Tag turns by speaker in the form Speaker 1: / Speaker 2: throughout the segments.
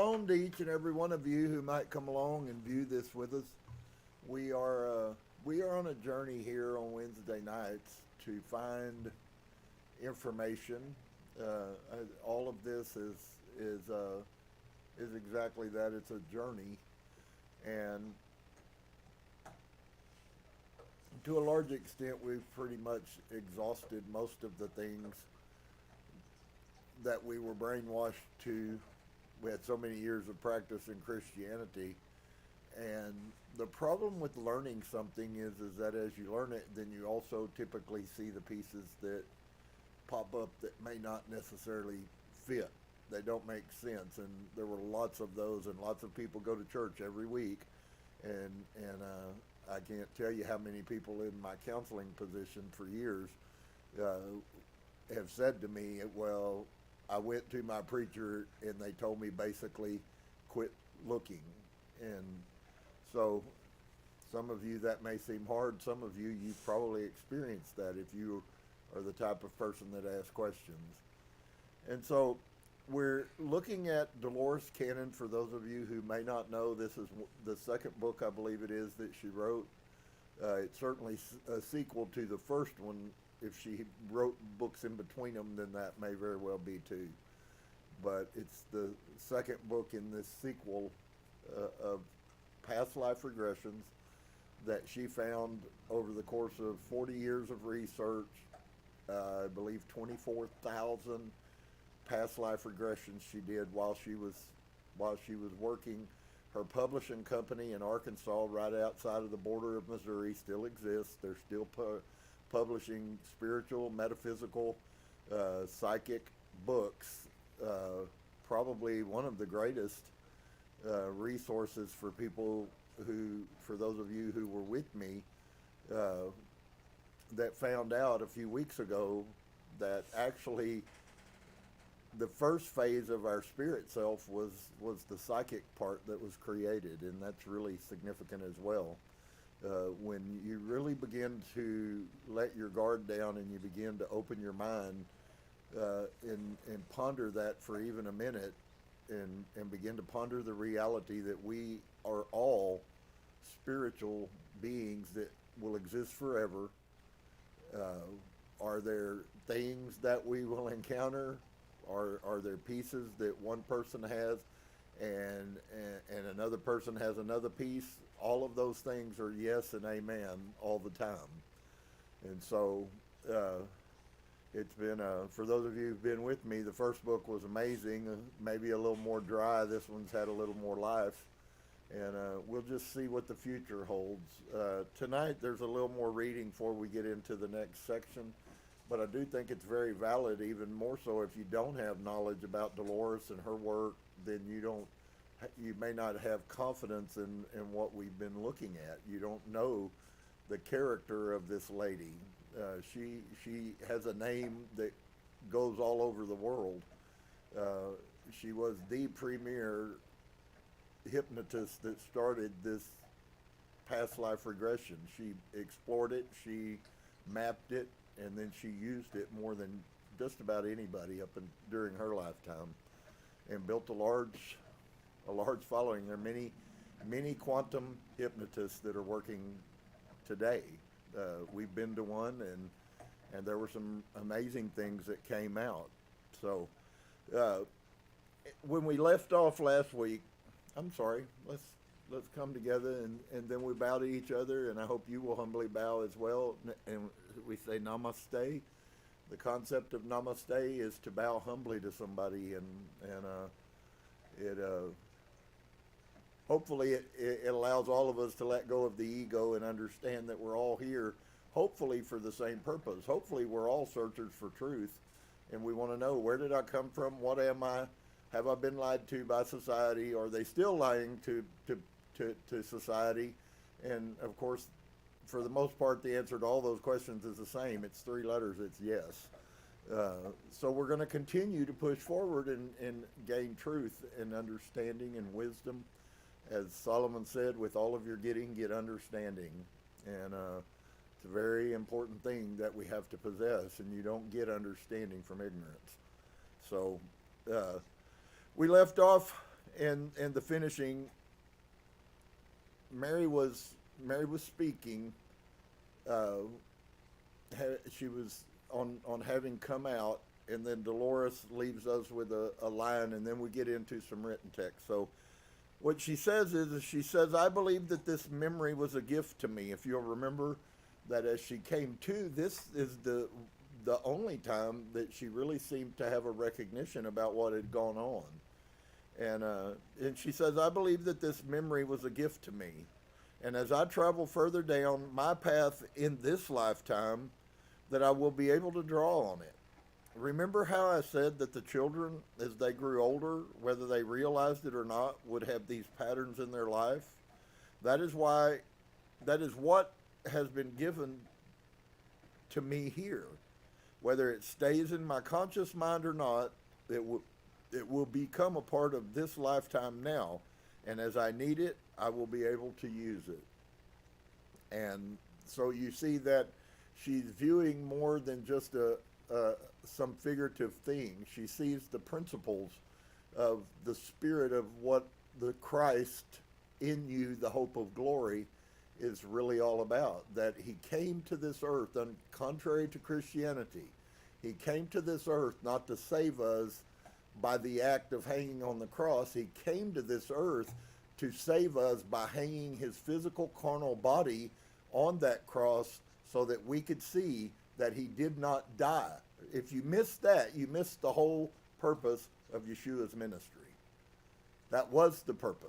Speaker 1: Shalom to each and every one of you who might come along and view this with us. We are on a journey here on Wednesday nights to find information. All of this is exactly that. It's a journey, and to a large extent, we've pretty much exhausted most of the things that we were brainwashed to. We had so many years of practice in Christianity, and the problem with learning something is that as you learn it, then you also typically see the pieces that pop up that may not necessarily fit. They don't make sense, and there were lots of those, and lots of people go to church every week, and I can't tell you how many people in my counseling position for years have said to me, well, I went to my preacher and they told me basically quit looking. And so some of you that may seem hard, some of you, you've probably experienced that if you are the type of person that asks questions. And so we're looking at Dolores Cannon. For those of you who may not know, this is the second book, I believe it is, that she wrote. It's certainly a sequel to the first one. If she wrote books in between them, then that may very well be too. But it's the second book in this sequel of past life regressions that she found over the course of 40 years of research. I believe 24,000 past life regressions she did while she was working. Her publishing company in Arkansas, right outside of the border of Missouri, still exists. They're still publishing spiritual, metaphysical, psychic books. Probably one of the greatest resources for people who, for those of you who were with me, that found out a few weeks ago that actually the first phase of our spirit self was the psychic part that was created, and that's really significant as well. When you really begin to let your guard down and you begin to open your mind and ponder that for even a minute and begin to ponder the reality that we are all spiritual beings that will exist forever. Are there things that we will encounter? Are there pieces that one person has and another person has another piece? All of those things are yes and amen all the time. And so it's been, for those of you who've been with me, the first book was amazing, maybe a little more dry. This one's had a little more life. And we'll just see what the future holds. Tonight there's a little more reading before we get into the next section. But I do think it's very valid, even more so if you don't have knowledge about Dolores and her work, then you may not have confidence in what we've been looking at. You don't know the character of this lady. She has a name that goes all over the world. She was the premier hypnotist that started this past life regression. She explored it, she mapped it, and then she used it more than just about anybody during her lifetime, and built a large following. There are many quantum hypnotists that are working today. We've been to one, and there were some amazing things that came out. So when we left off last week, I'm sorry, let's come together and then we bow to each other, and I hope you will humbly bow as well. And we say namaste. The concept of namaste is to bow humbly to somebody, and it hopefully it allows all of us to let go of the ego and understand that we're all here, hopefully for the same purpose. Hopefully we're all searchers for truth, and we want to know, where did I come from? What am I? Have I been lied to by society? Are they still lying to society? And of course, for the most part, the answer to all those questions is the same. It's three letters. It's yes. So we're going to continue to push forward and gain truth and understanding and wisdom. As Solomon said, with all of your getting, get understanding. And it's a very important thing that we have to possess, and you don't get understanding from ignorance. So we left off in the finishing, Mary was speaking. She was on having come out, and then Dolores leaves us with a line, and then we get into some written text. So what she says is she says, I believe that this memory was a gift to me. If you'll remember that as she came to, this is the only time that she really seemed to have a recognition about what had gone on. And she says, I believe that this memory was a gift to me. And as I travel further down my path in this lifetime, that I will be able to draw on it. Remember how I said that the children, as they grew older, whether they realized it or not, would have these patterns in their life? That is what has been given to me here. Whether it stays in my conscious mind or not, it will become a part of this lifetime now. And as I need it, I will be able to use it. And so you see that she's viewing more than just some figurative thing. She sees the principles of the spirit of what the Christ in you, the hope of glory, is really all about. That he came to this earth, and contrary to Christianity, he came to this earth not to save us by the act of hanging on the cross. He came to this earth to save us by hanging his physical carnal body on that cross so that we could see that he did not die. If you miss that, you miss the whole purpose of Yeshua's ministry. That was the purpose.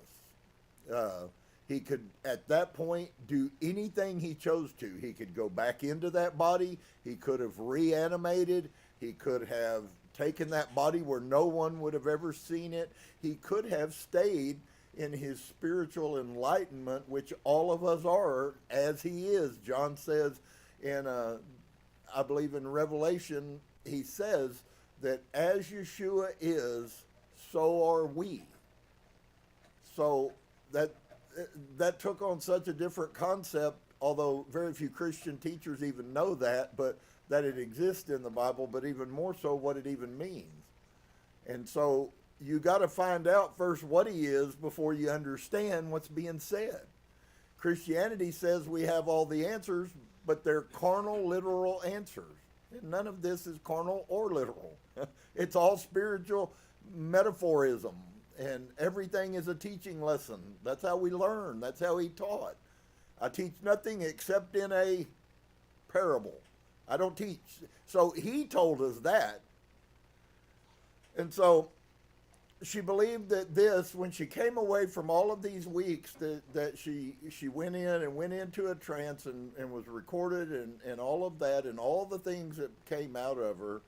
Speaker 1: He could, at that point, do anything he chose to. He could go back into that body. He could have reanimated. He could have taken that body where no one would have ever seen it. He could have stayed in his spiritual enlightenment, which all of us are, as he is. John says in, I believe in Revelation, he says that as Yeshua is, so are we. So that took on such a different concept, although very few Christian teachers even know that, but that it exists in the Bible, but even more so what it even means. And so you got to find out first what he is before you understand what's being said. Christianity says we have all the answers, but they're carnal, literal answers. And none of this is carnal or literal. It's all spiritual metaphorism, and everything is a teaching lesson. That's how we learn. That's how he taught. I teach nothing except in a parable. I don't teach. So he told us that. And so she believed that this, when she came away from all of these weeks, that she went in and went into a trance and was recorded and all of that and all the things that came out of her.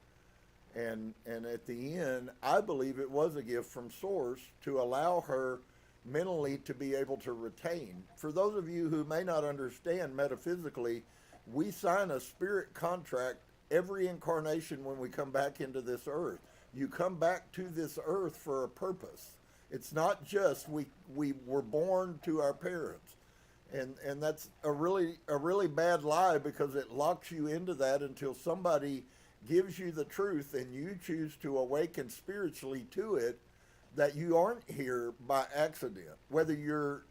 Speaker 1: And at the end, I believe it was a gift from Source to allow her mentally to be able to retain. For those of you who may not understand metaphysically, we sign a spirit contract every incarnation when we come back into this earth. You come back to this earth for a purpose. It's not just we were born to our parents. And that's a really bad lie, because it locks you into that until somebody gives you the truth and you choose to awaken spiritually to it, that you aren't here by accident. Whether you're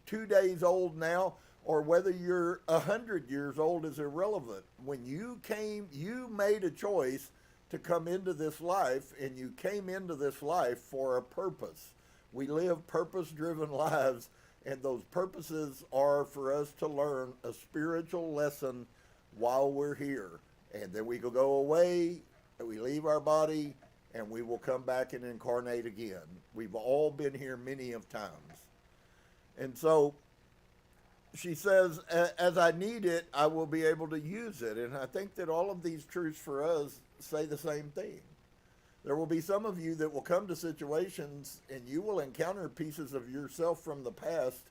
Speaker 1: 2 days old now or whether you're 100 years old is irrelevant. When you came, you made a choice to come into this life, and you came into this life for a purpose. We live purpose-driven lives, and those purposes are for us to learn a spiritual lesson while we're here. And then we go away, and we leave our body, and we will come back and incarnate again. We've all been here many of times. And so she says, as I need it, I will be able to use it. And I think that all of these truths for us say the same thing. There will be some of you that will come to situations and you will encounter pieces of yourself from the past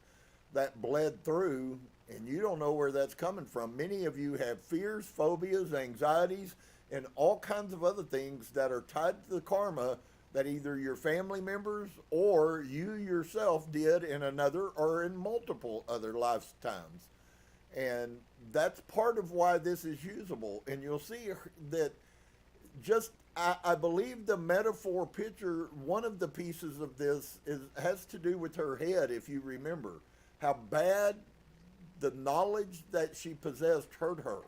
Speaker 1: that bled through, and you don't know where that's coming from. Many of you have fears, phobias, anxieties, and all kinds of other things that are tied to the karma that either your family members or you yourself did in another or in multiple other lifetimes. And that's part of why this is usable. And you'll see that just I believe the metaphor picture, one of the pieces of this has to do with her head, if you remember, how bad the knowledge that she possessed hurt her.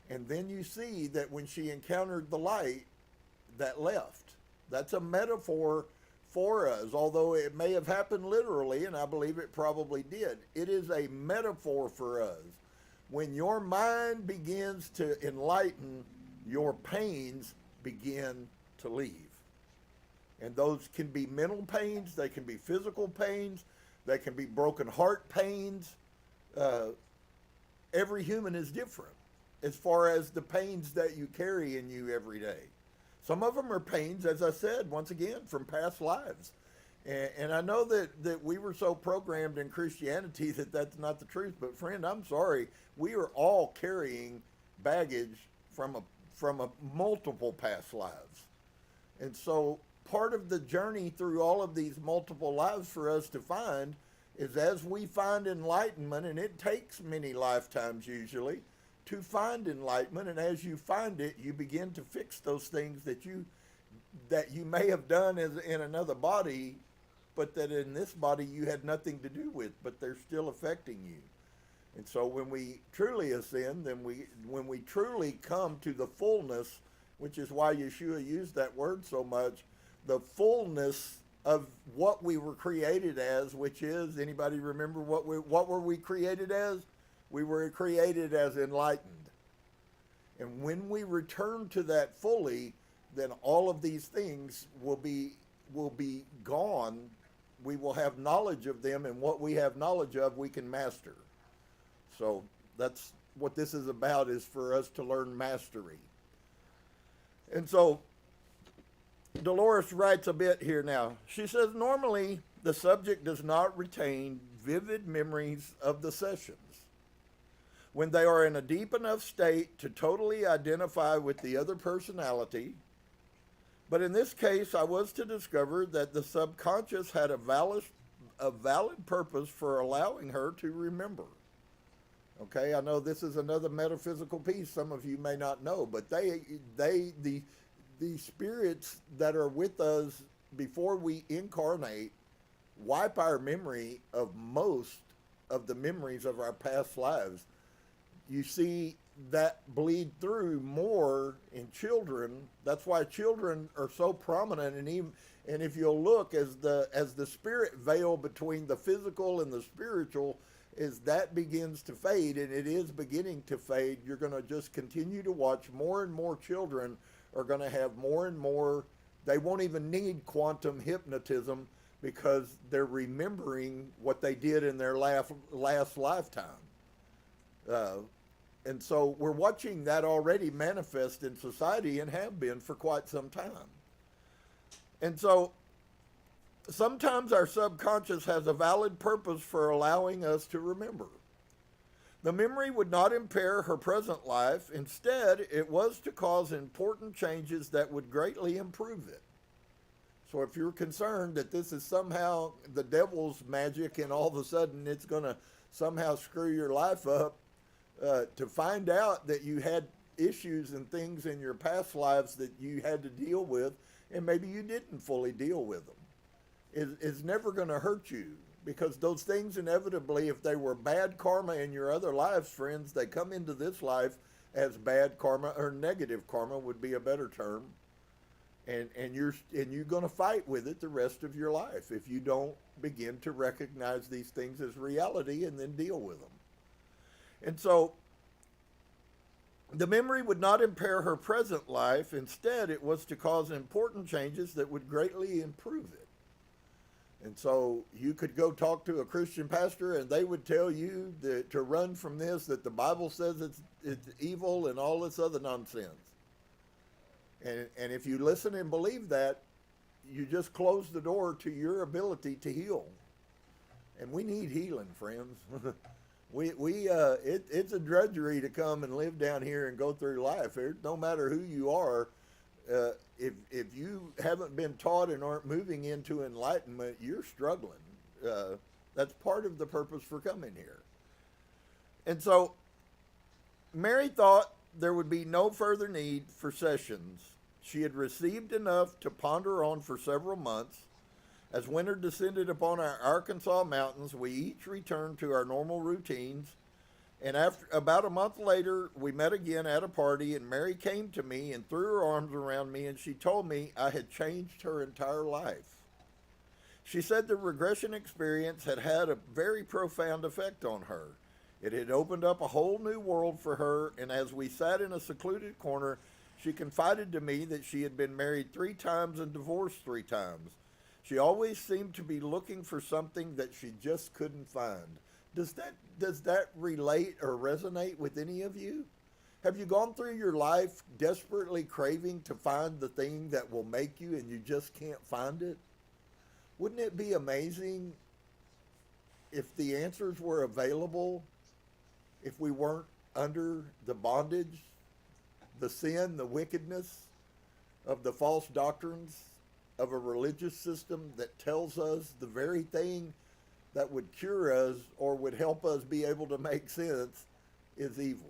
Speaker 1: And then you see that when she encountered the light, that left. That's a metaphor for us, although it may have happened literally, and I believe it probably did. It is a metaphor for us. When your mind begins to enlighten, your pains begin to leave. And those can be mental pains, they can be physical pains, they can be broken heart pains. Every human is different as far as the pains that you carry in you every day. Some of them are pains, as I said, once again, from past lives. And I know that we were so programmed in Christianity that that's not the truth. But friend, I'm sorry, we are all carrying baggage from a multiple past lives. And so part of the journey through all of these multiple lives for us to find is, as we find enlightenment, and it takes many lifetimes usually to find enlightenment, and as you find it, you begin to fix those things that you may have done in another body, but that in this body you had nothing to do with, but they're still affecting you. And so when we truly ascend, then when we truly come to the fullness, which is why Yeshua used that word so much, the fullness of what we were created as, which is, anybody remember what were we created as? We were created as enlightened. And when we return to that fully, then all of these things will be gone. We will have knowledge of them, and what we have knowledge of, we can master. So that's what this is about, is for us to learn mastery. And so Dolores writes a bit here now. She says, normally the subject does not retain vivid memories of the sessions when they are in a deep enough state to totally identify with the other personality. But in this case, I was to discover that the subconscious had a valid purpose for allowing her to remember. Okay, I know this is another metaphysical piece some of you may not know, but the spirits that are with us before we incarnate wipe our memory of most of the memories of our past lives. You see that bleed through more in children. That's why children are so prominent, and if you'll look, as the spirit veil between the physical and the spiritual, as that begins to fade, and it is beginning to fade, you're going to just continue to watch more and more children are going to have more and more. They won't even need quantum hypnotism because they're remembering what they did in their last lifetime. And so we're watching that already manifest in society, and have been for quite some time. And so sometimes our subconscious has a valid purpose for allowing us to remember. The memory would not impair her present life. Instead, it was to cause important changes that would greatly improve it. So if you're concerned that this is somehow the devil's magic and all of a sudden it's going to somehow screw your life up, to find out that you had issues and things in your past lives that you had to deal with, and maybe you didn't fully deal with them, is never going to hurt you, because those things inevitably, if they were bad karma in your other lives, friends, they come into this life as bad karma, or negative karma would be a better term, and you're going to fight with it the rest of your life if you don't begin to recognize these things as reality and then deal with them. And so the memory would not impair her present life. Instead, it was to cause important changes that would greatly improve it. And so you could go talk to a Christian pastor and they would tell you that to run from this, that the Bible says it's evil and all this other nonsense. And if you listen and believe that, you just close the door to your ability to heal. And we need healing, friends. It's a drudgery to come and live down here and go through life. No matter who you are, if you haven't been taught and aren't moving into enlightenment, you're struggling. That's part of the purpose for coming here. And so Mary thought there would be no further need for sessions. She had received enough to ponder on for several months. As winter descended upon our Arkansas mountains, we each returned to our normal routines. And after about a month later, we met again at a party, and Mary came to me and threw her arms around me, and she told me I had changed her entire life. She said the regression experience had had a very profound effect on her. It had opened up a whole new world for her, and as we sat in a secluded corner, she confided to me that she had been married 3 times and divorced 3 times. She always seemed to be looking for something that she just couldn't find. Does that relate or resonate with any of you? Have you gone through your life desperately craving to find the thing that will make you and you just can't find it? Wouldn't it be amazing if the answers were available, if we weren't under the bondage, the sin, the wickedness of the false doctrines of a religious system that tells us the very thing that would cure us or would help us be able to make sense is evil?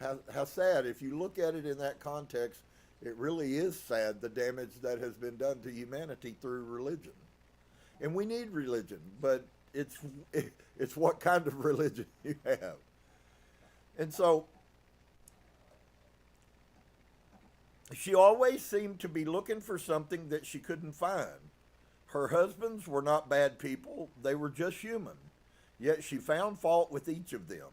Speaker 1: How sad, if you look at it in that context, it really is sad, the damage that has been done to humanity through religion. And we need religion, but it's what kind of religion you have. And so she always seemed to be looking for something that she couldn't find. Her husbands were not bad people, they were just human, yet she found fault with each of them.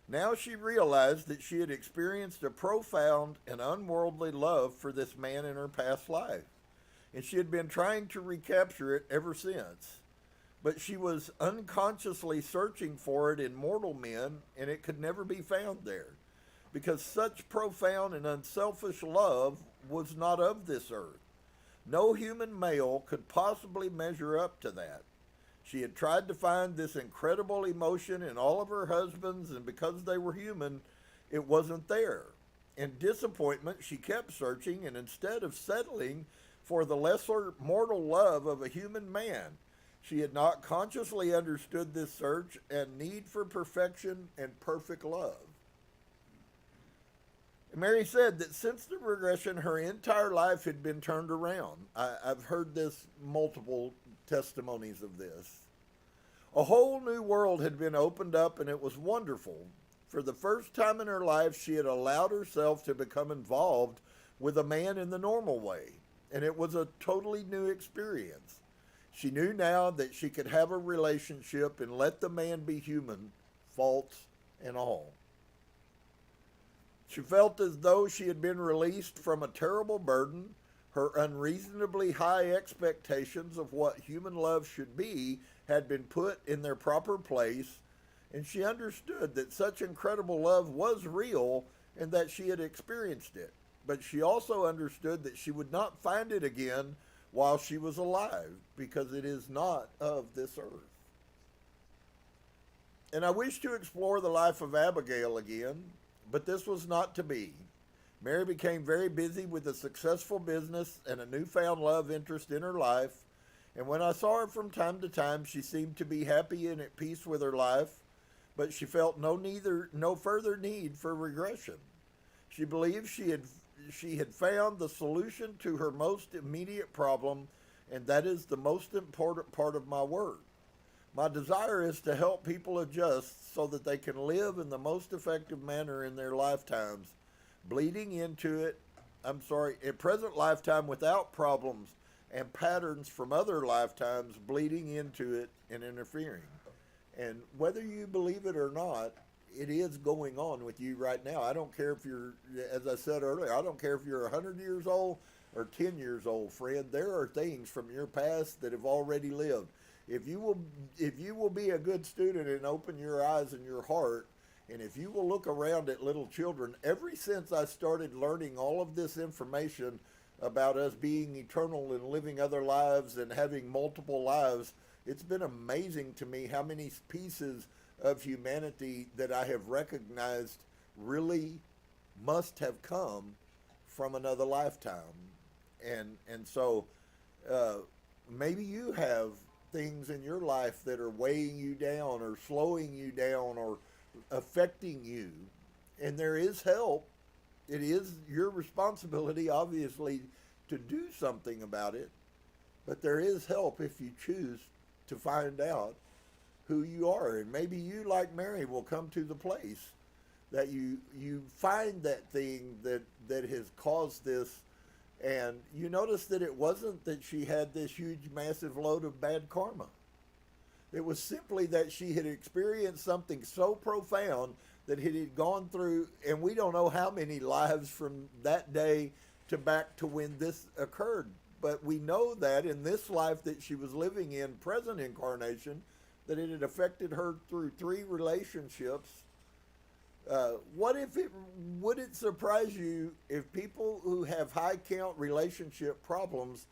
Speaker 1: Now she realized that she had experienced a profound and unworldly love for this man in her past life, and she had been trying to recapture it ever since. But she was unconsciously searching for it in mortal men, and it could never be found there, because such profound and unselfish love was not of this earth. No human male could possibly measure up to that. She had tried to find this incredible emotion in all of her husbands, and because they were human, it wasn't there. In disappointment, she kept searching, and instead of settling for the lesser mortal love of a human man, she had not consciously understood this search and need for perfection and perfect love. Mary said that since the regression, her entire life had been turned around. I've heard this, multiple testimonies of this. A whole new world had been opened up, and it was wonderful. For the first time in her life, she had allowed herself to become involved with a man in the normal way, and it was a totally new experience. She knew now that she could have a relationship and let the man be human, faults and all. She felt as though she had been released from a terrible burden. Her unreasonably high expectations of what human love should be had been put in their proper place, and she understood that such incredible love was real and that she had experienced it. But she also understood that she would not find it again while she was alive, because it is not of this earth. And I wish to explore the life of Abigail again, but this was not to be. Mary became very busy with a successful business and a newfound love interest in her life, and when I saw her from time to time, she seemed to be happy and at peace with her life, but she felt no further need for regression. She believed she had found the solution to her most immediate problem, and that is the most important part of my work. My desire is to help people adjust so that they can live in the most effective manner in their lifetimes, a present lifetime without problems and patterns from other lifetimes bleeding into it and interfering. And whether you believe it or not, it is going on with you right now. I don't care if you're, as I said earlier, I don't care if you're 100 years old or 10 years old, friend. There are things from your past that have already lived. If you will be a good student and open your eyes and your heart, and if you will look around at little children, ever since I started learning all of this information about us being eternal and living other lives and having multiple lives, it's been amazing to me how many pieces of humanity that I have recognized really must have come from another lifetime. And so maybe you have things in your life that are weighing you down or slowing you down or affecting you. and there is help. It is your responsibility, obviously, to do something about it, but there is help if you choose to find out who you are. And maybe you, like Mary, will come to the place that you find that thing that has caused this, and you notice that it wasn't that she had this huge, massive load of bad karma. It was simply that she had experienced something so profound that it had gone through, and we don't know how many lives from that day to back to when this occurred. But we know that in this life that she was living in, present incarnation, that it had affected her through 3 relationships. Would it surprise you if people who have high count relationship problems,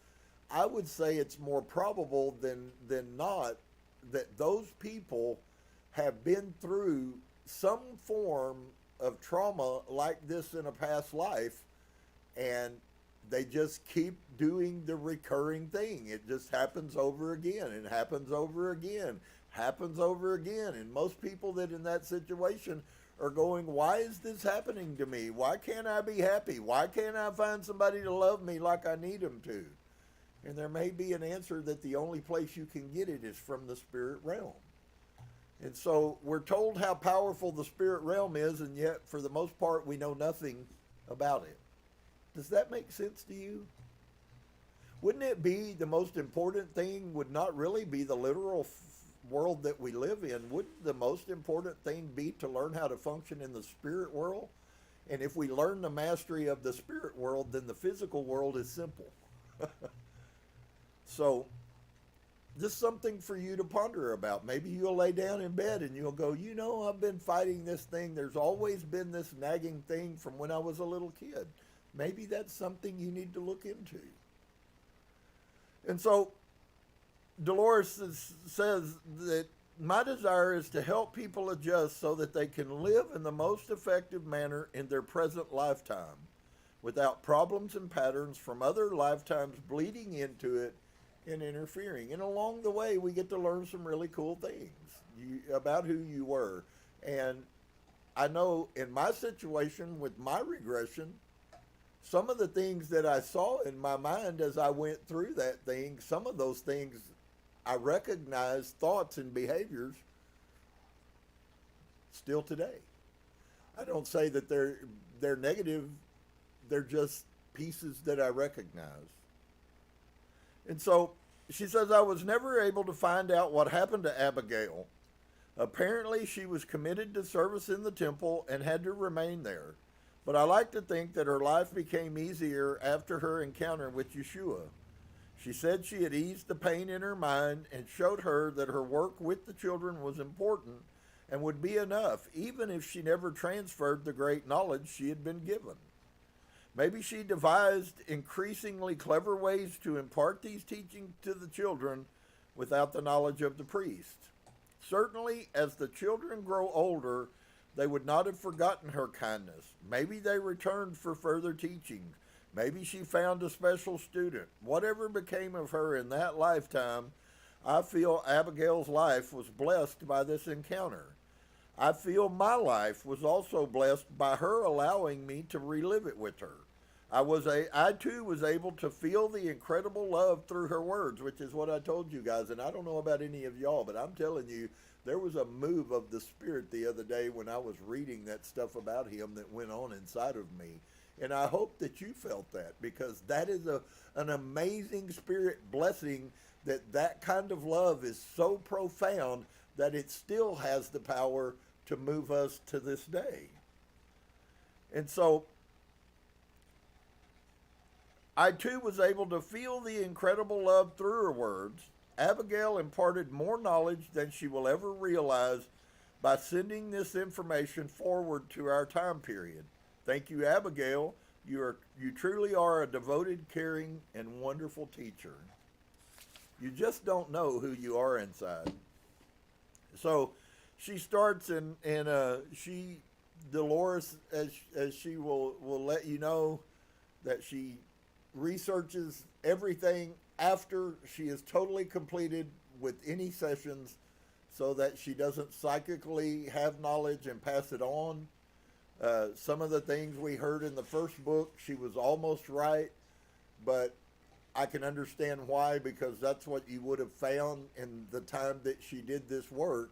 Speaker 1: I would say it's more probable than not that those people have been through some form of trauma like this in a past life, and they just keep doing the recurring thing. It just happens over again and happens over again, happens over again. And most people that in that situation are going, why is this happening to me? Why can't I be happy? Why can't I find somebody to love me like I need them to? And there may be an answer that the only place you can get it is from the spirit realm. And so we're told how powerful the spirit realm is, and yet for the most part we know nothing about it. Does that make sense to you? Wouldn't it be the most important thing would not really be the literal world that we live in? Wouldn't the most important thing be to learn how to function in the spirit world? And if we learn the mastery of the spirit world, then the physical world is simple. So, just something for you to ponder about. Maybe you'll lay down in bed and you'll go, you know, I've been fighting this thing. There's always been this nagging thing from when I was a little kid. Maybe that's something you need to look into. And so, Dolores says that my desire is to help people adjust so that they can live in the most effective manner in their present lifetime without problems and patterns from other lifetimes bleeding into it and interfering. And along the way, we get to learn some really cool things about who you were. And I know in my situation with my regression, some of the things that I saw in my mind as I went through that thing, some of those things I recognize thoughts and behaviors still today. I don't say that they're negative, they're just pieces that I recognize. And so she says, I was never able to find out what happened to Abigail. Apparently she was committed to service in the temple and had to remain there. But I like to think that her life became easier after her encounter with Yeshua. She said she had eased the pain in her mind and showed her that her work with the children was important and would be enough, even if she never transferred the great knowledge she had been given. Maybe she devised increasingly clever ways to impart these teachings to the children without the knowledge of the priest. Certainly, as the children grow older, they would not have forgotten her kindness. Maybe they returned for further teaching. Maybe she found a special student. Whatever became of her in that lifetime, I feel Abigail's life was blessed by this encounter. I feel my life was also blessed by her allowing me to relive it with her. I too was able to feel the incredible love through her words, which is what I told you guys. And I don't know about any of y'all, but I'm telling you, there was a move of the Spirit the other day when I was reading that stuff about him that went on inside of me. And I hope that you felt that, because that is an amazing Spirit blessing, that kind of love is so profound that it still has the power to move us to this day. And so I too was able to feel the incredible love through her words. Abigail imparted more knowledge than she will ever realize by sending this information forward to our time period. Thank you, Abigail. You truly are a devoted, caring, and wonderful teacher. You just don't know who you are inside. So she starts and Dolores, as she will let you know, that she researches everything after she is totally completed with any sessions, so that she doesn't psychically have knowledge and pass it on. Some of the things we heard in the first book, she was almost right, but I can understand why, because that's what you would have found in the time that she did this work.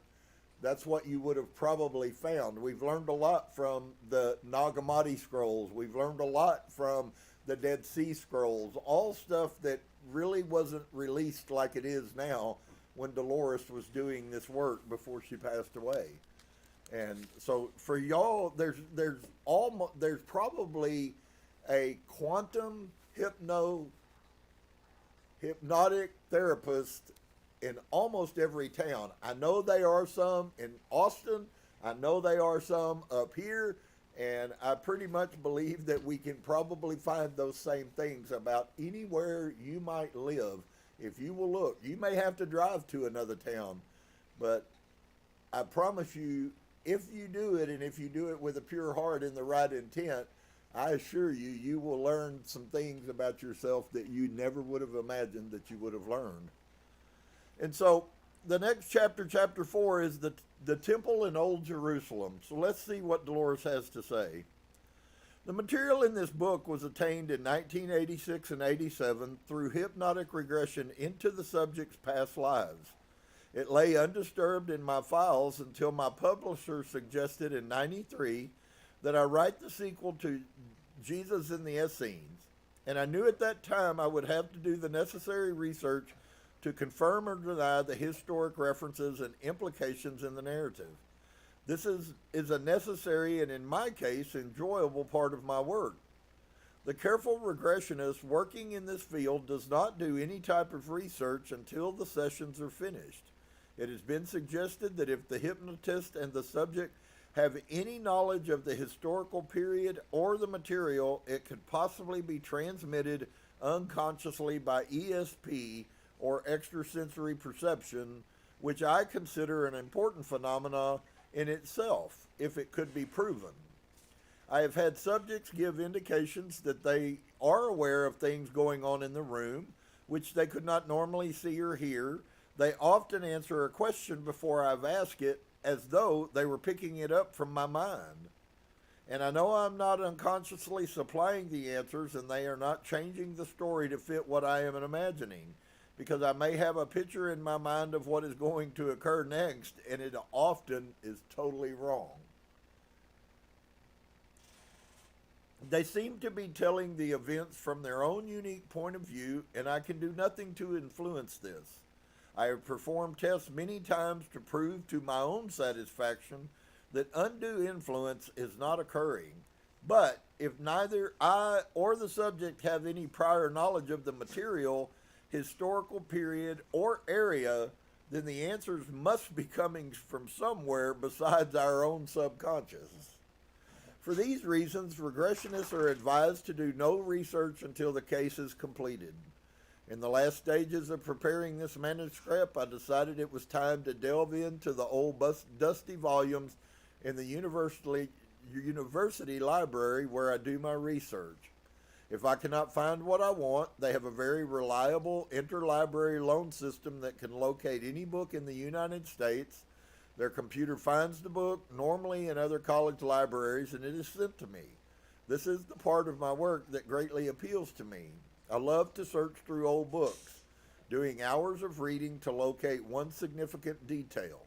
Speaker 1: That's what you would have probably found. We've learned a lot from the Nag Hammadi scrolls. We've learned a lot from the Dead Sea Scrolls, all stuff that really wasn't released like it is now when Dolores was doing this work before she passed away. And so for y'all, there's probably a quantum hypnotic therapist in almost every town. I know there are some in Austin. I know there are some up here. And I pretty much believe that we can probably find those same things about anywhere you might live. If you will look, you may have to drive to another town, but I promise you, if you do it, and if you do it with a pure heart and the right intent, I assure you, you will learn some things about yourself that you never would have imagined that you would have learned. And so the next chapter, chapter 4, is the temple in Old Jerusalem. So let's see what Dolores has to say. The material in this book was attained in 1986 and 87 through hypnotic regression into the subject's past lives. It lay undisturbed in my files until my publisher suggested in 93 that I write the sequel to Jesus in the Essenes, and I knew at that time I would have to do the necessary research to confirm or deny the historic references and implications in the narrative. This is a necessary and, in my case, enjoyable part of my work. The careful regressionist working in this field does not do any type of research until the sessions are finished. It has been suggested that if the hypnotist and the subject have any knowledge of the historical period or the material, it could possibly be transmitted unconsciously by ESP or extrasensory perception, which I consider an important phenomena in itself, if it could be proven. I have had subjects give indications that they are aware of things going on in the room, which they could not normally see or hear. They often answer a question before I've asked it, as though they were picking it up from my mind. And I know I'm not unconsciously supplying the answers, and they are not changing the story to fit what I am imagining, because I may have a picture in my mind of what is going to occur next, and it often is totally wrong. They seem to be telling the events from their own unique point of view, and I can do nothing to influence this. I have performed tests many times to prove to my own satisfaction that undue influence is not occurring. But if neither I or the subject have any prior knowledge of the material, historical period, or area, then the answers must be coming from somewhere besides our own subconscious. For these reasons, regressionists are advised to do no research until the case is completed. In the last stages of preparing this manuscript, I decided it was time to delve into the old dusty volumes in the university library where I do my research. If I cannot find what I want, they have a very reliable interlibrary loan system that can locate any book in the United States. Their computer finds the book, normally in other college libraries, and it is sent to me. This is the part of my work that greatly appeals to me. I love to search through old books, doing hours of reading to locate one significant detail.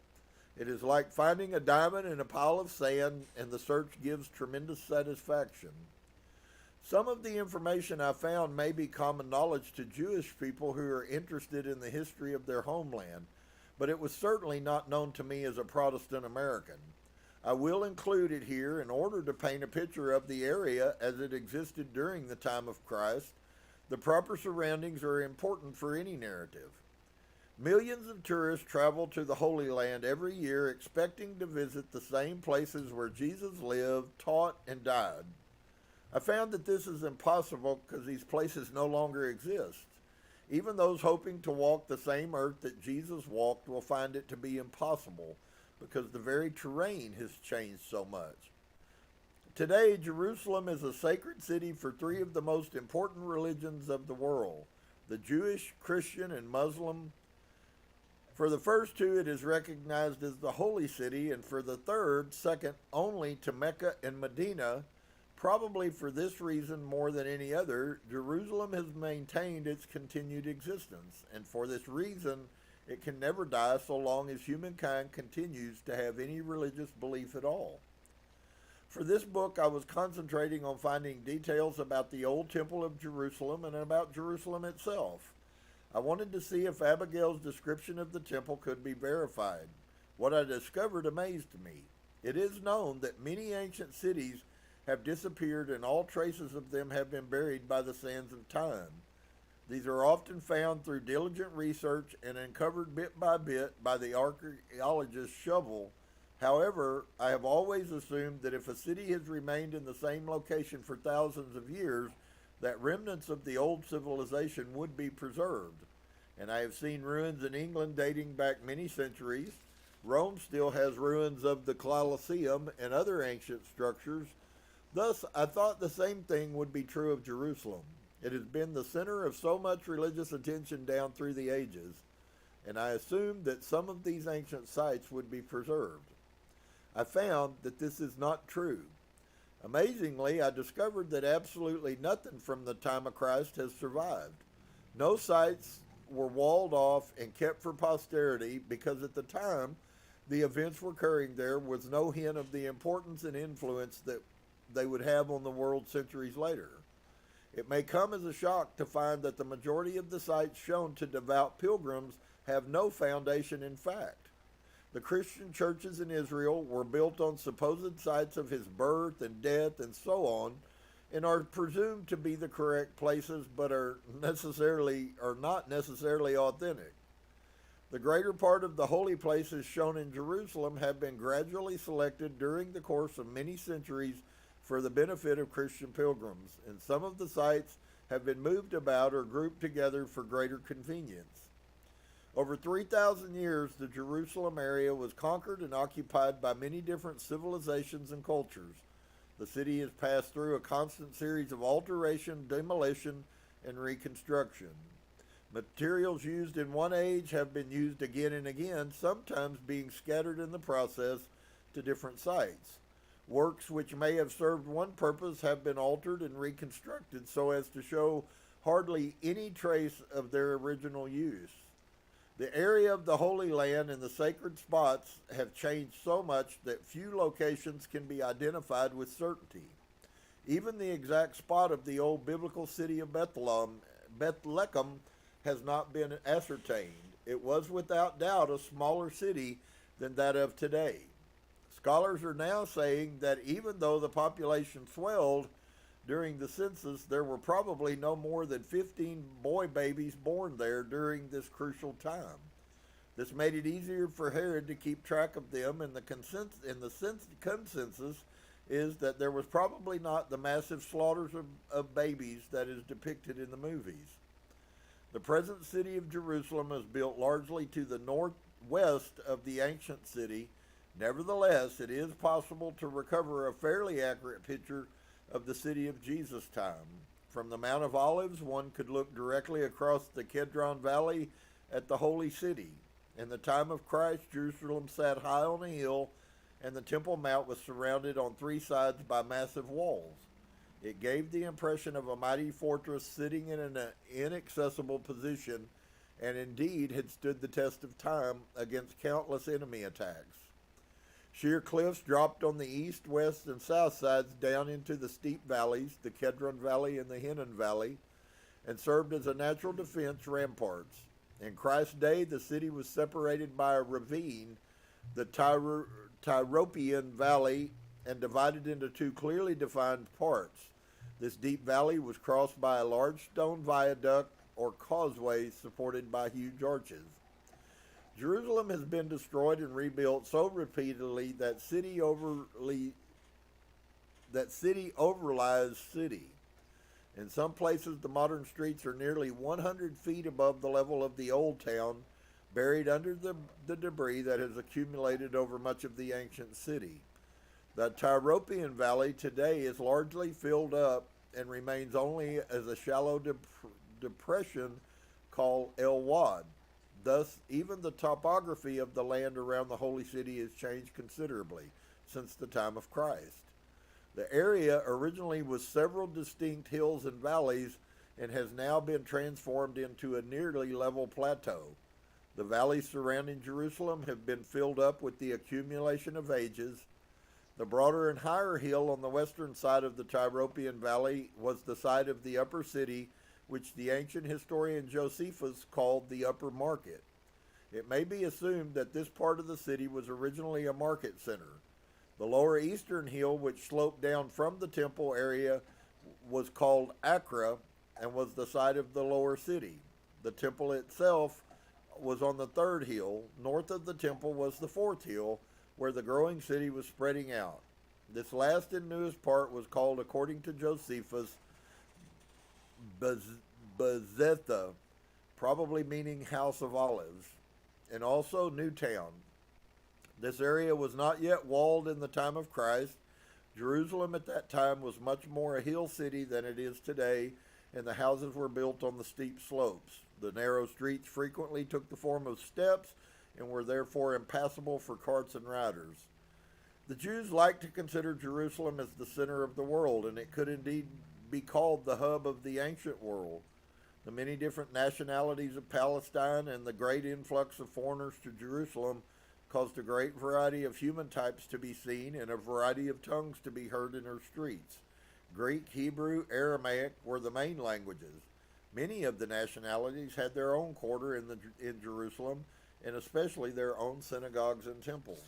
Speaker 1: It is like finding a diamond in a pile of sand, and the search gives tremendous satisfaction. Some of the information I found may be common knowledge to Jewish people who are interested in the history of their homeland, but it was certainly not known to me as a Protestant American. I will include it here in order to paint a picture of the area as it existed during the time of Christ. The proper surroundings are important for any narrative. Millions of tourists travel to the Holy Land every year expecting to visit the same places where Jesus lived, taught, and died. I found that this is impossible because these places no longer exist. Even those hoping to walk the same earth that Jesus walked will find it to be impossible because the very terrain has changed so much. Today, Jerusalem is a sacred city for three of the most important religions of the world, the Jewish, Christian, and Muslim. For the first two, it is recognized as the holy city, and for the third, second only to Mecca and Medina, probably for this reason more than any other, Jerusalem has maintained its continued existence, and for this reason, it can never die so long as humankind continues to have any religious belief at all. For this book, I was concentrating on finding details about the old Temple of Jerusalem and about Jerusalem itself. I wanted to see if Abigail's description of the temple could be verified. What I discovered amazed me. It is known that many ancient cities have disappeared and all traces of them have been buried by the sands of time. These are often found through diligent research and uncovered bit by bit by the archaeologist's shovel. However, I have always assumed that if a city has remained in the same location for thousands of years, that remnants of the old civilization would be preserved. And I have seen ruins in England dating back many centuries. Rome still has ruins of the Colosseum and other ancient structures. Thus, I thought the same thing would be true of Jerusalem. It has been the center of so much religious attention down through the ages, and I assumed that some of these ancient sites would be preserved. I found that this is not true. Amazingly, I discovered that absolutely nothing from the time of Christ has survived. No sites were walled off and kept for posterity because at the time the events were occurring there was no hint of the importance and influence that they would have on the world centuries later. It may come as a shock to find that the majority of the sites shown to devout pilgrims have no foundation in fact. The Christian churches in Israel were built on supposed sites of his birth and death and so on, and are presumed to be the correct places, but are not necessarily authentic. The greater part of the holy places shown in Jerusalem have been gradually selected during the course of many centuries for the benefit of Christian pilgrims, and some of the sites have been moved about or grouped together for greater convenience. Over 3,000 years, the Jerusalem area was conquered and occupied by many different civilizations and cultures. The city has passed through a constant series of alteration, demolition, and reconstruction. Materials used in one age have been used again and again, sometimes being scattered in the process to different sites. Works which may have served one purpose have been altered and reconstructed so as to show hardly any trace of their original use. The area of the Holy Land and the sacred spots have changed so much that few locations can be identified with certainty. Even the exact spot of the old biblical city of Bethlehem has not been ascertained. It was without doubt a smaller city than that of today. Scholars are now saying that even though the population swelled during the census, there were probably no more than 15 boy babies born there during this crucial time. This made it easier for Herod to keep track of them, and the consensus is that there was probably not the massive slaughters of babies that is depicted in the movies. The present city of Jerusalem is built largely to the northwest of the ancient city. Nevertheless, it is possible to recover a fairly accurate picture of the city of Jesus' time. From the Mount of Olives, one could look directly across the Kedron Valley at the Holy City. In the time of Christ, Jerusalem sat high on a hill, and the Temple Mount was surrounded on three sides by massive walls. It gave the impression of a mighty fortress sitting in an inaccessible position, and indeed had stood the test of time against countless enemy attacks. Sheer cliffs dropped on the east, west, and south sides down into the steep valleys, the Kedron Valley and the Hinnom Valley, and served as a natural defense ramparts. In Christ's day, the city was separated by a ravine, the Tyropoeon Valley, and divided into two clearly defined parts. This deep valley was crossed by a large stone viaduct or causeway supported by huge arches. Jerusalem has been destroyed and rebuilt so repeatedly that city overlies city. In some places, the modern streets are nearly 100 feet above the level of the old town, buried under the debris that has accumulated over much of the ancient city. The Tyropoeon Valley today is largely filled up and remains only as a shallow depression called El Wad. Thus, even the topography of the land around the holy city has changed considerably since the time of Christ. The area originally was several distinct hills and valleys and has now been transformed into a nearly level plateau. The valleys surrounding Jerusalem have been filled up with the accumulation of ages. The broader and higher hill on the western side of the Tyropoeon Valley was the site of the upper city, which the ancient historian Josephus called the Upper Market. It may be assumed that this part of the city was originally a market center. The lower eastern hill, which sloped down from the temple area, was called Acra and was the site of the lower city. The temple itself was on the third hill. North of the temple was the fourth hill, where the growing city was spreading out. This last and newest part was called, according to Josephus, Bezetha, probably meaning House of Olives, and also Newtown. This area was not yet walled in the time of Christ. Jerusalem at that time was much more a hill city than it is today, and the houses were built on the steep slopes. The narrow streets frequently took the form of steps and were therefore impassable for carts and riders. The Jews liked to consider Jerusalem as the center of the world, and it could indeed be called the hub of the ancient world. The many different nationalities of Palestine and the great influx of foreigners to Jerusalem caused a great variety of human types to be seen and a variety of tongues to be heard in her streets. Greek, Hebrew, Aramaic were the main languages. Many of the nationalities had their own quarter in Jerusalem, and especially their own synagogues and temples.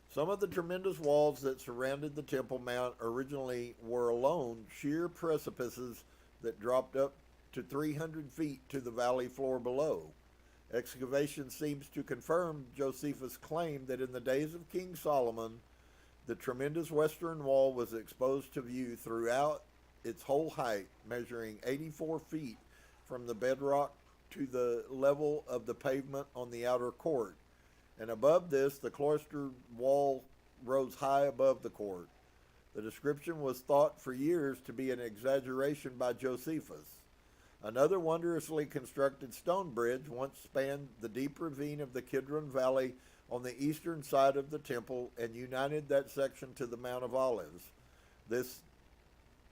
Speaker 1: Some of the tremendous walls that surrounded the Temple Mount originally were alone sheer precipices that dropped up to 300 feet to the valley floor below. Excavation seems to confirm Josephus' claim that in the days of King Solomon, the tremendous western wall was exposed to view throughout its whole height, measuring 84 feet from the bedrock to the level of the pavement on the outer court. And above this, the cloistered wall rose high above the court. The description was thought for years to be an exaggeration by Josephus. Another wondrously constructed stone bridge once spanned the deep ravine of the Kidron Valley on the eastern side of the temple and united that section to the Mount of Olives. This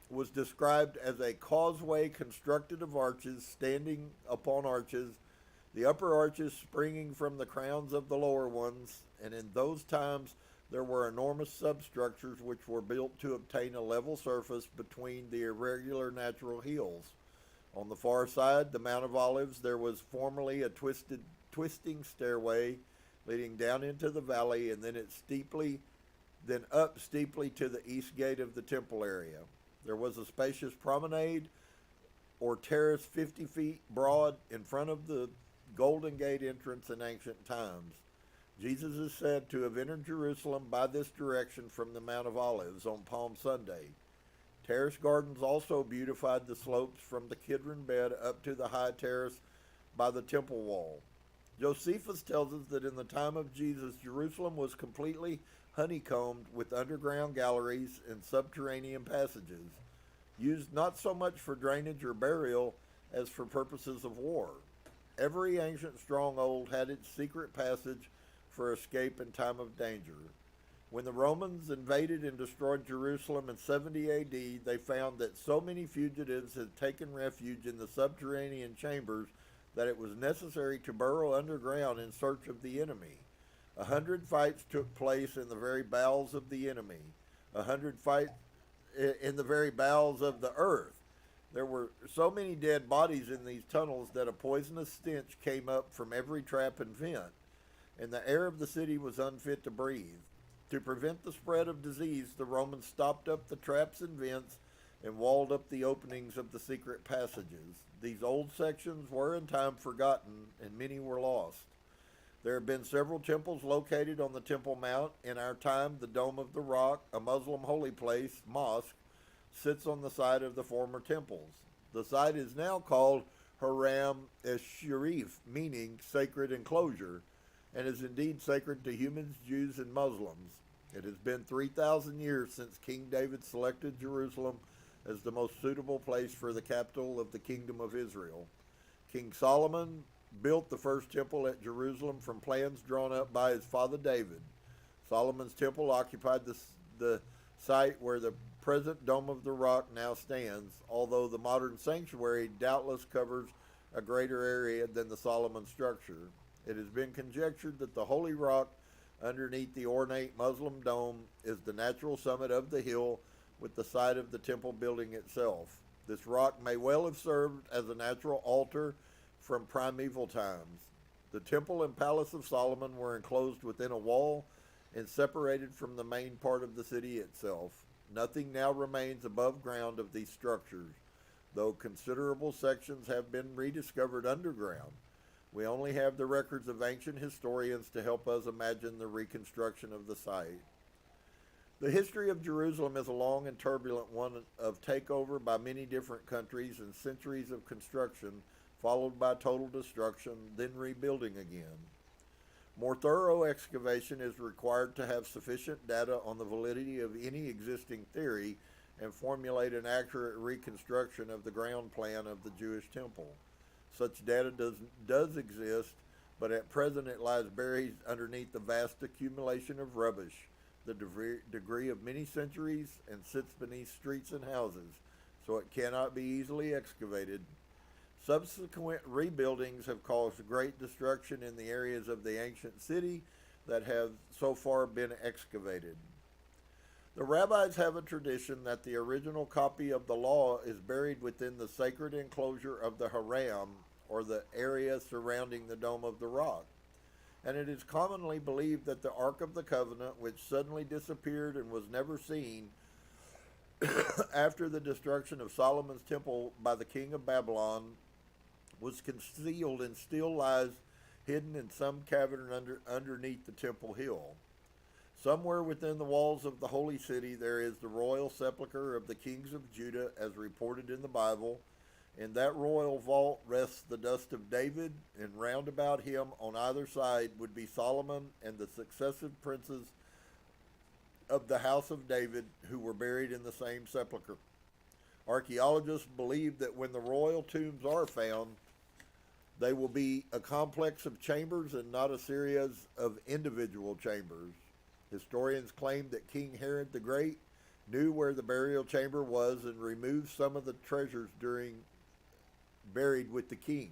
Speaker 1: was described as a causeway constructed of arches standing upon arches, the upper arches springing from the crowns of the lower ones, and in those times there were enormous substructures which were built to obtain a level surface between the irregular natural hills. On the far side, the Mount of Olives, there was formerly a twisting stairway leading down into the valley, and then up steeply to the east gate of the temple area. There was a spacious promenade or terrace 50 feet broad in front of the Golden Gate entrance in ancient times. Jesus is said to have entered Jerusalem by this direction from the Mount of Olives on Palm Sunday. Terrace gardens also beautified the slopes from the Kidron bed up to the high terrace by the temple wall. Josephus tells us that in the time of Jesus, Jerusalem was completely honeycombed with underground galleries and subterranean passages, used not so much for drainage or burial as for purposes of war. Every ancient stronghold had its secret passage for escape in time of danger. When the Romans invaded and destroyed Jerusalem in 70 AD, they found that so many fugitives had taken refuge in the subterranean chambers that it was necessary to burrow underground in search of the enemy. 100 fights took place in the very bowels of the enemy. 100 fights in the very bowels of the earth. There were so many dead bodies in these tunnels that a poisonous stench came up from every trap and vent, and the air of the city was unfit to breathe. To prevent the spread of disease, the Romans stopped up the traps and vents and walled up the openings of the secret passages. These old sections were in time forgotten, and many were lost. There have been several temples located on the Temple Mount. In our time, the Dome of the Rock, a Muslim holy place, mosque, sits on the site of the former temples. The site is now called Haram esh-Sharif, meaning sacred enclosure, and is indeed sacred to humans, Jews, and Muslims. It has been 3,000 years since King David selected Jerusalem as the most suitable place for the capital of the Kingdom of Israel. King Solomon built the first temple at Jerusalem from plans drawn up by his father David. Solomon's temple occupied the site where the present Dome of the Rock now stands, although the modern sanctuary doubtless covers a greater area than the Solomon structure. It has been conjectured that the holy rock underneath the ornate Muslim dome is the natural summit of the hill with the site of the temple building itself. This rock may well have served as a natural altar from primeval times. The temple and palace of Solomon were enclosed within a wall and separated from the main part of the city itself. Nothing now remains above ground of these structures, though considerable sections have been rediscovered underground. We only have the records of ancient historians to help us imagine the reconstruction of the site. The history of Jerusalem is a long and turbulent one of takeover by many different countries and centuries of construction, followed by total destruction, then rebuilding again. More thorough excavation is required to have sufficient data on the validity of any existing theory and formulate an accurate reconstruction of the ground plan of the Jewish temple. Such data does exist, but at present it lies buried underneath the vast accumulation of rubbish, the degree of many centuries, and sits beneath streets and houses, so it cannot be easily excavated. Subsequent rebuildings have caused great destruction in the areas of the ancient city that have so far been excavated. The rabbis have a tradition that the original copy of the law is buried within the sacred enclosure of the Haram, or the area surrounding the Dome of the Rock. And it is commonly believed that the Ark of the Covenant, which suddenly disappeared and was never seen after the destruction of Solomon's temple by the king of Babylon, was concealed and still lies hidden in some cavern underneath the temple hill. Somewhere within the walls of the holy city there is the royal sepulchre of the kings of Judah as reported in the Bible. In that royal vault rests the dust of David, and round about him on either side would be Solomon and the successive princes of the house of David who were buried in the same sepulchre. Archaeologists believe that when the royal tombs are found, they will be a complex of chambers and not a series of individual chambers. Historians claim that King Herod the Great knew where the burial chamber was and removed some of the treasures buried with the kings.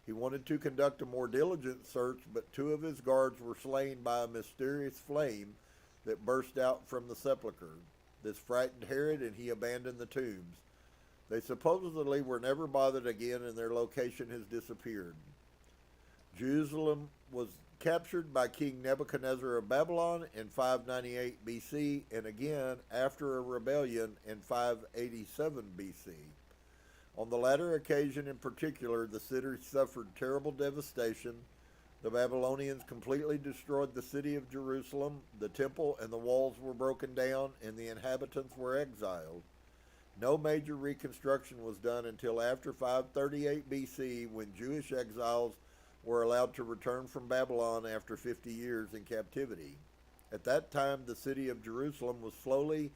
Speaker 1: He wanted to conduct a more diligent search, but 2 of his guards were slain by a mysterious flame that burst out from the sepulchre. This frightened Herod, and he abandoned the tombs. They supposedly were never bothered again, and their location has disappeared. Jerusalem was captured by King Nebuchadnezzar of Babylon in 598 BC, and again after a rebellion in 587 BC. On the latter occasion in particular, the city suffered terrible devastation. The Babylonians completely destroyed the city of Jerusalem, the temple and the walls were broken down, and the inhabitants were exiled. No major reconstruction was done until after 538 BC, when Jewish exiles were allowed to return from Babylon after 50 years in captivity. At that time, the city of Jerusalem was slowly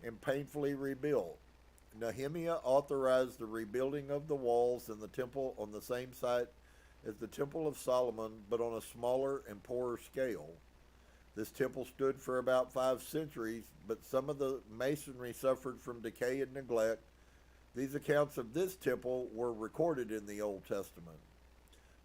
Speaker 1: and painfully rebuilt. Nehemiah authorized the rebuilding of the walls and the temple on the same site as the Temple of Solomon, but on a smaller and poorer scale. This temple stood for about 5 centuries, but some of the masonry suffered from decay and neglect. These accounts of this temple were recorded in the Old Testament.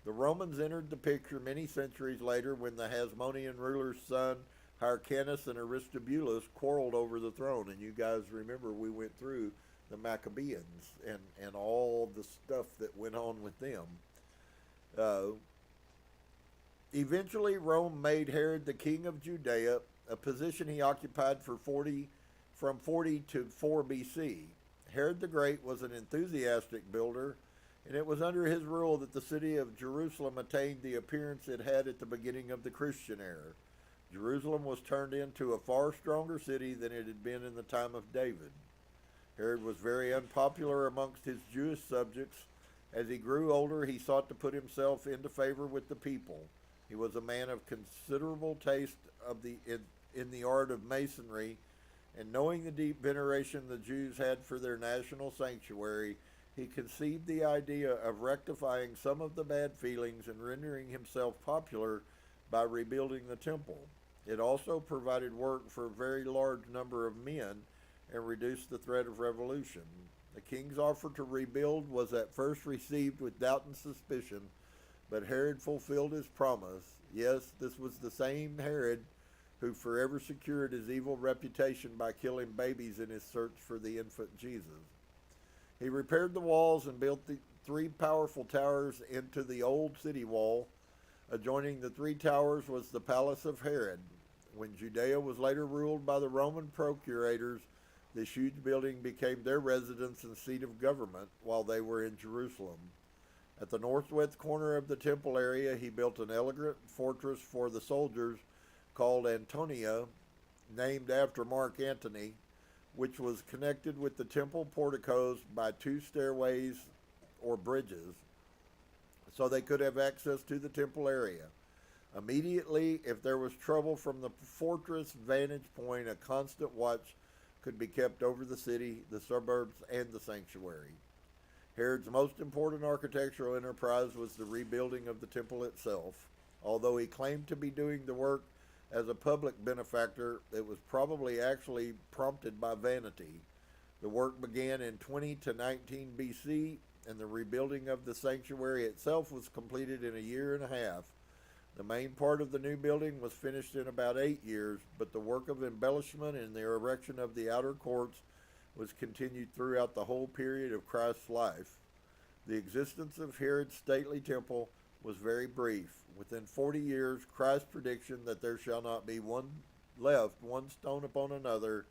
Speaker 1: The Romans entered the picture many centuries later when the Hasmonean ruler's son, Hyrcanus and Aristobulus, quarreled over the throne. And you guys remember we went through the Maccabees and all the stuff that went on with them. Eventually, Rome made Herod the king of Judea, a position he occupied from 40 to 4 BC. Herod the Great was an enthusiastic builder, and it was under his rule that the city of Jerusalem attained the appearance it had at the beginning of the Christian era. Jerusalem was turned into a far stronger city than it had been in the time of David. Herod was very unpopular amongst his Jewish subjects. As he grew older, he sought to put himself into favor with the people. He was a man of considerable taste in the art of masonry, and knowing the deep veneration the Jews had for their national sanctuary, he conceived the idea of rectifying some of the bad feelings and rendering himself popular by rebuilding the temple. It also provided work for a very large number of men and reduced the threat of revolution. The king's offer to rebuild was at first received with doubt and suspicion, but Herod fulfilled his promise. Yes, this was the same Herod who forever secured his evil reputation by killing babies in his search for the infant Jesus. He repaired the walls and built the three powerful towers into the old city wall. Adjoining the three towers was the palace of Herod. When Judea was later ruled by the Roman procurators, this huge building became their residence and seat of government while they were in Jerusalem. At the northwest corner of the temple area, he built an elegant fortress for the soldiers called Antonia, named after Mark Antony, which was connected with the temple porticos by two stairways or bridges, so they could have access to the temple area. Immediately, if there was trouble from the fortress vantage point, a constant watch could be kept over the city, the suburbs, and the sanctuary. Herod's most important architectural enterprise was the rebuilding of the temple itself. Although he claimed to be doing the work as a public benefactor, it was probably actually prompted by vanity. The work began in 20 to 19 BC, and the rebuilding of the sanctuary itself was completed in a year and a half. The main part of the new building was finished in about 8 years, but the work of embellishment and the erection of the outer courts was continued throughout the whole period of Christ's life. The existence of Herod's stately temple was very brief. Within 40 years, Christ's prediction that there shall not be one stone upon another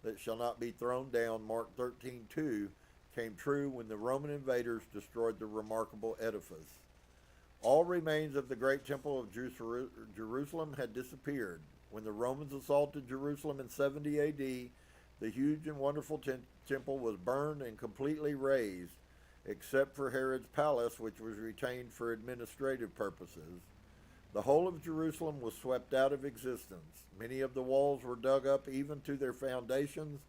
Speaker 1: that shall not be thrown down, Mark 13:2, came true when the Roman invaders destroyed the remarkable edifice. All remains of the great temple of Jerusalem had disappeared. When the Romans assaulted Jerusalem in 70 AD, the huge and wonderful temple was burned and completely razed, except for Herod's palace, which was retained for administrative purposes. The whole of Jerusalem was swept out of existence. Many of the walls were dug up even to their foundations,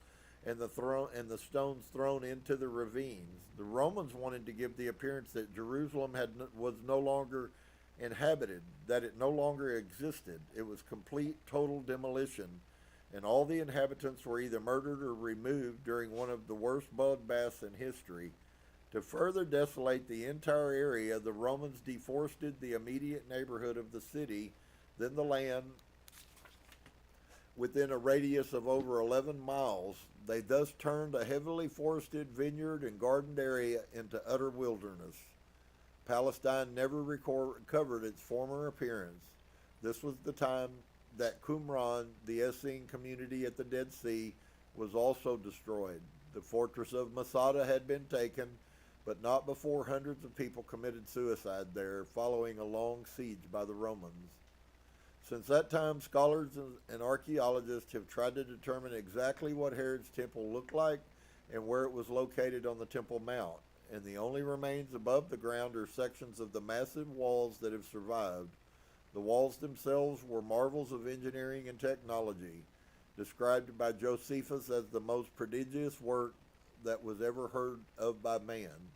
Speaker 1: and the stones thrown into the ravines. The Romans wanted to give the appearance that Jerusalem was no longer inhabited, that it no longer existed. It was complete, total demolition, and all the inhabitants were either murdered or removed during one of the worst bloodbaths in history. To further desolate the entire area, the Romans deforested the immediate neighborhood of the city, then the land within a radius of over 11 miles. They thus turned a heavily forested vineyard and gardened area into utter wilderness. Palestine never recovered its former appearance. This was the time that Qumran, the Essene community at the Dead Sea, was also destroyed. The fortress of Masada had been taken, but not before hundreds of people committed suicide there, following a long siege by the Romans. Since that time, scholars and archaeologists have tried to determine exactly what Herod's temple looked like and where it was located on the Temple Mount, and the only remains above the ground are sections of the massive walls that have survived. The walls themselves were marvels of engineering and technology, described by Josephus as the most prodigious work that was ever heard of by man.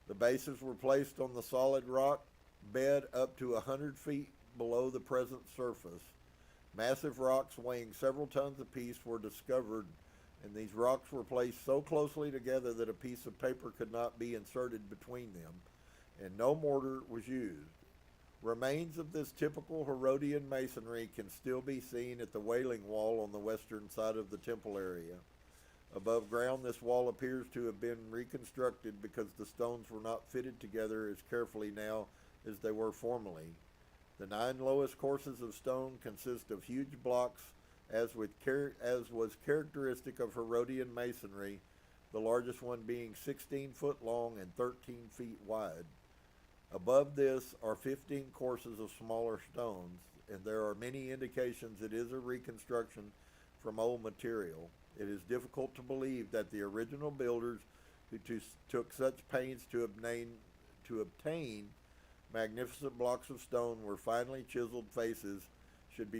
Speaker 1: The bases were placed on the solid rock bed up to 100 feet below the present surface. Massive rocks weighing several tons apiece were discovered, and these rocks were placed so closely together that a piece of paper could not be inserted between them, and no mortar was used. Remains of this typical Herodian masonry can still be seen at the Wailing Wall on the western side of the temple area. Above ground, this wall appears to have been reconstructed because the stones were not fitted together as carefully now as they were formerly. The 9 lowest courses of stone consist of huge blocks, as was characteristic of Herodian masonry, the largest one being 16 foot long and 13 feet wide. Above this are 15 courses of smaller stones, and there are many indications it is a reconstruction from old material. It is difficult to believe that the original builders who took such pains to obtain magnificent blocks of stone where finely chiseled faces should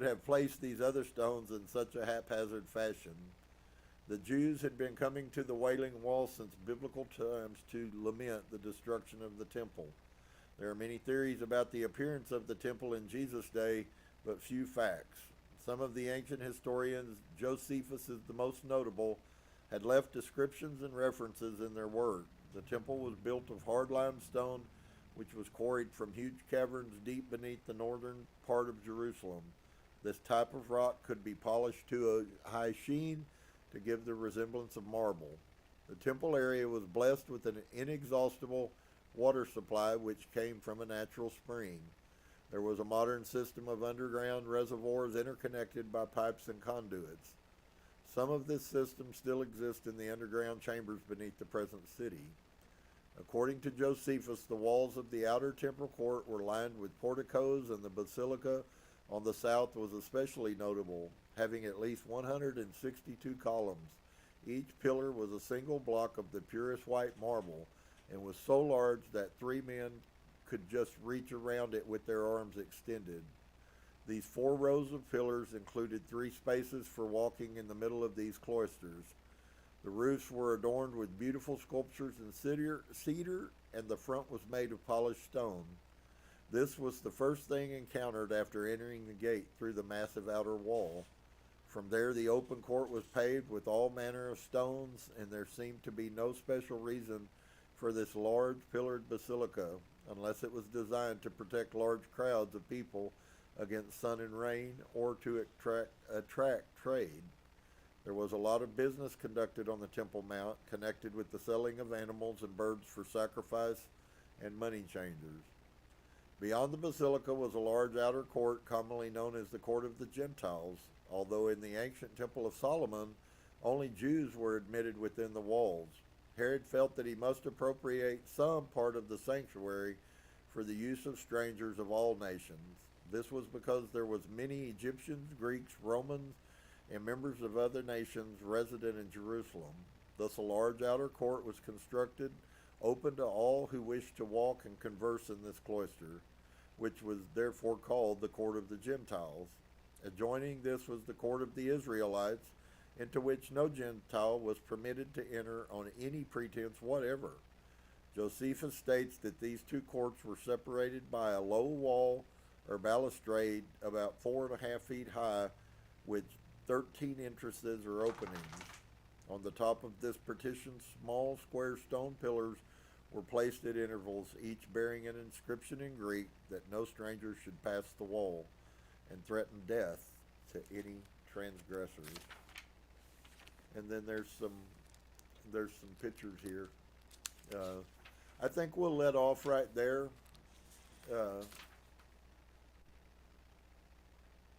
Speaker 1: have placed these other stones in such a haphazard fashion. The Jews had been coming to the Wailing Wall since biblical times to lament the destruction of the temple. There are many theories about the appearance of the temple in Jesus' day, but few facts. Some of the ancient historians, Josephus is the most notable, had left descriptions and references in their work. The temple was built of hard limestone, which was quarried from huge caverns deep beneath the northern part of Jerusalem. This type of rock could be polished to a high sheen to give the resemblance of marble. The temple area was blessed with an inexhaustible water supply which came from a natural spring. There was a modern system of underground reservoirs interconnected by pipes and conduits. Some of this system still exists in the underground chambers beneath the present city. According to Josephus, the walls of the outer temple court were lined with porticos, and the basilica on the south was especially notable, having at least 162 columns. Each pillar was a single block of the purest white marble, and was so large that 3 men could just reach around it with their arms extended. These 4 rows of pillars included 3 spaces for walking in the middle of these cloisters. The roofs were adorned with beautiful sculptures in cedar, and the front was made of polished stone. This was the first thing encountered after entering the gate through the massive outer wall. From there, the open court was paved with all manner of stones, and there seemed to be no special reason for this large pillared basilica, unless it was designed to protect large crowds of people against sun and rain, or to attract trade. There was a lot of business conducted on the Temple Mount, connected with the selling of animals and birds for sacrifice and money changers. Beyond the basilica was a large outer court, commonly known as the Court of the Gentiles, although in the ancient Temple of Solomon, only Jews were admitted within the walls. Herod felt that he must appropriate some part of the sanctuary for the use of strangers of all nations. This was because there was many Egyptians, Greeks, Romans, and members of other nations resident in Jerusalem. Thus a large outer court was constructed, open to all who wished to walk and converse in this cloister, which was therefore called the Court of the Gentiles. Adjoining this was the Court of the Israelites, into which no Gentile was permitted to enter on any pretense whatever. Josephus states that these 2 courts were separated by a low wall or balustrade about 4.5 feet high, with 13 entrances or openings. On the top of this partition, small square stone pillars were placed at intervals, each bearing an inscription in Greek that no stranger should pass the wall, and threaten death to any transgressors. And then there's some pictures here. I think we'll let off right there.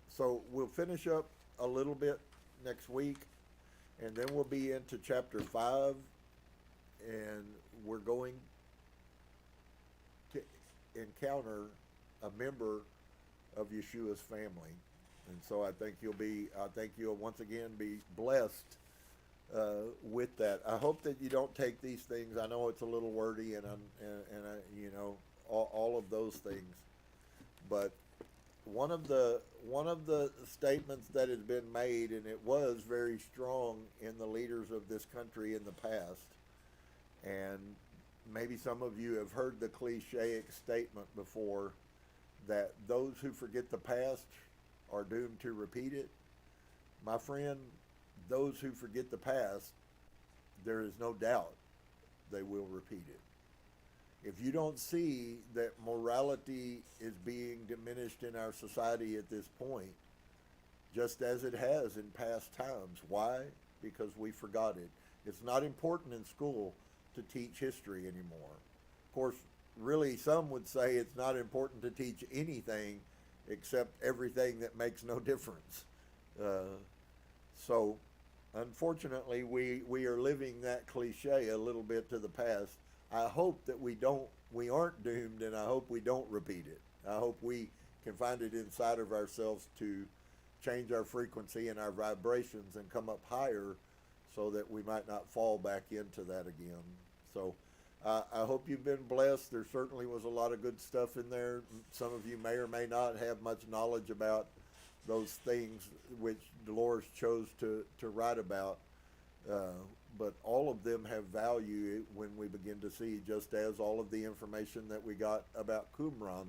Speaker 1: So we'll finish up a little bit next week, and then we'll be into chapter 5, and we're going to encounter a member of Yeshua's family. And so I think you'll once again be blessed with that. I hope that you don't take these things. I know it's a little wordy, and all of those things, but one of the statements that has been made, and it was very strong in the leaders of this country in the past, and maybe some of you have heard the cliche statement before, that those who forget the past are doomed to repeat it. My friend, those who forget the past, there is no doubt they will repeat it. If you don't see that morality is being diminished in our society at this point, just as it has in past times. Why? Because we forgot it. It's not important in school to teach history anymore. Of course, really some would say it's not important to teach anything except everything that makes no difference. So unfortunately, we are living that cliche a little bit to the past. I hope that we aren't doomed, and I hope we don't repeat it. I hope we can find it inside of ourselves to change our frequency and our vibrations and come up higher, so that we might not fall back into that again. So I hope you've been blessed. There certainly was a lot of good stuff in there. Some of you may or may not have much knowledge about those things which Dolores chose to write about. But all of them have value when we begin to see, just as all of the information that we got about Qumran,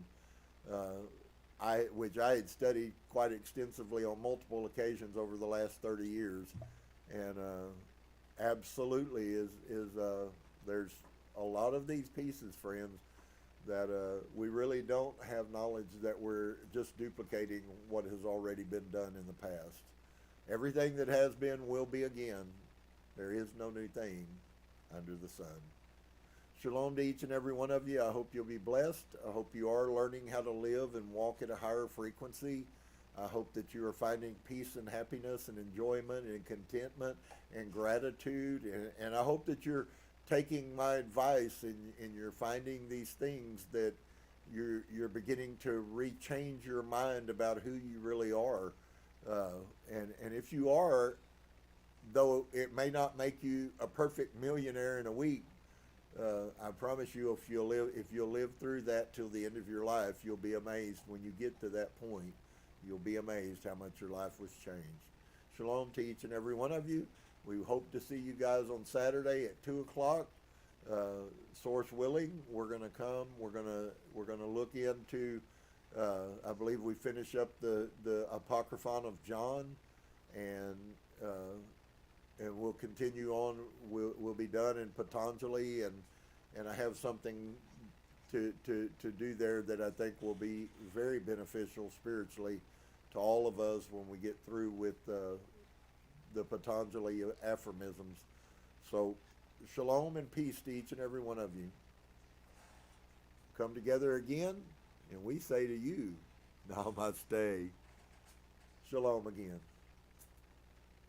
Speaker 1: which I had studied quite extensively on multiple occasions over the last 30 years, and absolutely there's a lot of these pieces, friends, that we really don't have knowledge that we're just duplicating what has already been done in the past. Everything that has been will be again. There is no new thing under the sun. Shalom to each and every one of you. I hope you'll be blessed. I hope you are learning how to live and walk at a higher frequency. I hope that you are finding peace and happiness and enjoyment and contentment and gratitude. And I hope that you're taking my advice and you're finding these things that you're beginning to rechange your mind about who you really are. And if you are, though it may not make you a perfect millionaire in a week, I promise you, if you'll live through that till the end of your life, you'll be amazed when you get to that point. You'll be amazed how much your life was changed. Shalom to each and every one of you. We hope to see you guys on Saturday at 2 o'clock. Source willing, we're going to come. We're going to look into. I believe we finish up the Apocryphon of John, and we'll continue on. We'll be done in Patanjali, and I have something to do there that I think will be very beneficial spiritually to all of us when we get through with the Patanjali aphorisms. So shalom and peace to each and every one of you. Come together again, and we say to you, namaste. Shalom again.